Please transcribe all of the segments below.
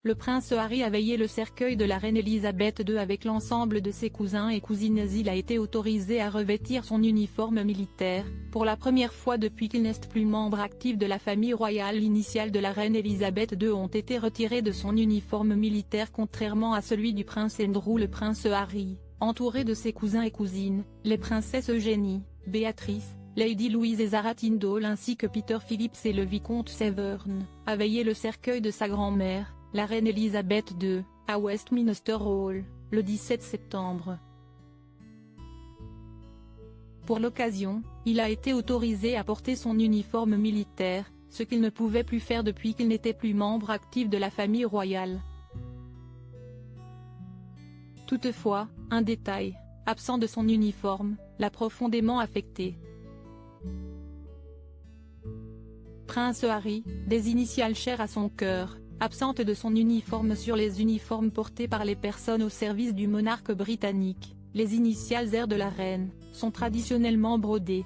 le prince Harry a veillé le cercueil de la reine Elisabeth II avec l'ensemble de ses cousins et cousines. Il a été autorisé à revêtir son uniforme militaire, pour la première fois depuis qu'il n'est plus membre actif de la famille royale. L'initiale de la reine Elisabeth II ont été retirées de son uniforme militaire contrairement à celui du prince Andrew. Le prince Harry, entouré de ses cousins et cousines, les princesses Eugénie, Béatrice, Lady Louise et Zara Tindall ainsi que Peter Phillips et le vicomte Severn, a veillé le cercueil de sa grand-mère, la reine Elisabeth II, à Westminster Hall, le 17 septembre. Pour l'occasion, il a été autorisé à porter son uniforme militaire, ce qu'il ne pouvait plus faire depuis qu'il n'était plus membre actif de la famille royale. Toutefois, un détail, absent de son uniforme, l'a profondément affecté. Prince Harry, des initiales chères à son cœur, absente de son uniforme sur les uniformes portés par les personnes au service du monarque britannique, les initiales R de la reine, sont traditionnellement brodées.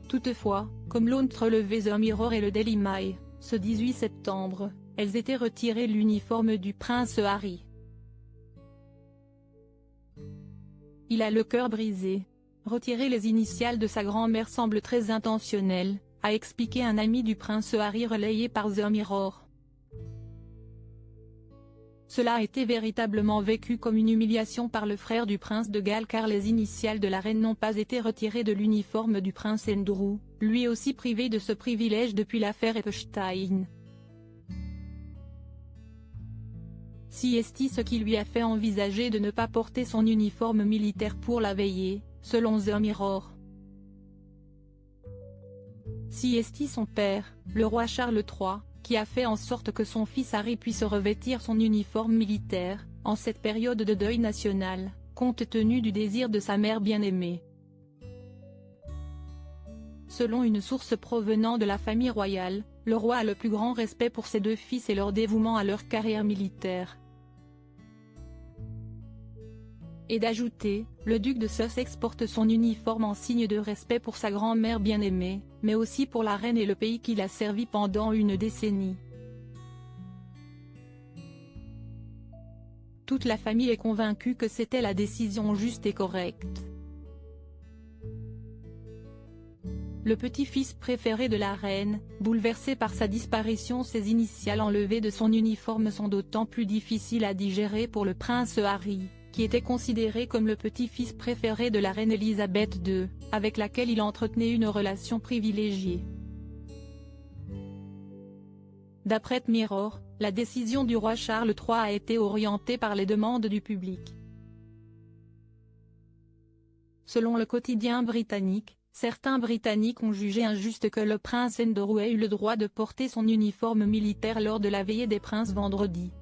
Toutefois, comme l'ont relevé The Mirror et le Daily Mail, ce 18 septembre, elles étaient retirées de l'uniforme du prince Harry. Il a le cœur brisé. Retirer les initiales de sa grand-mère semble très intentionnel, a expliqué un ami du prince Harry relayé par The Mirror. Cela a été véritablement vécu comme une humiliation par le frère du prince de Galles car les initiales de la reine n'ont pas été retirées de l'uniforme du prince Andrew, lui aussi privé de ce privilège depuis l'affaire Epstein. Si est ce qui lui a fait envisager de ne pas porter son uniforme militaire pour la veillée, selon The Mirror. Si est son père, le roi Charles III, qui a fait en sorte que son fils Harry puisse revêtir son uniforme militaire, en cette période de deuil national, compte tenu du désir de sa mère bien-aimée. Selon une source provenant de la famille royale, le roi a le plus grand respect pour ses deux fils et leur dévouement à leur carrière militaire. Et d'ajouter, le duc de Sussex porte son uniforme en signe de respect pour sa grand-mère bien-aimée, mais aussi pour la reine et le pays qu'il a servi pendant une décennie. Toute la famille est convaincue que c'était la décision juste et correcte. Le petit-fils préféré de la reine, bouleversé par sa disparition, ses initiales enlevées de son uniforme sont d'autant plus difficiles à digérer pour le prince Harry, qui était considéré comme le petit-fils préféré de la reine Elisabeth II, avec laquelle il entretenait une relation privilégiée. D'après The Mirror, la décision du roi Charles III a été orientée par les demandes du public. Selon le quotidien britannique, certains Britanniques ont jugé injuste que le prince Andrew ait eu le droit de porter son uniforme militaire lors de la veillée des princes vendredi.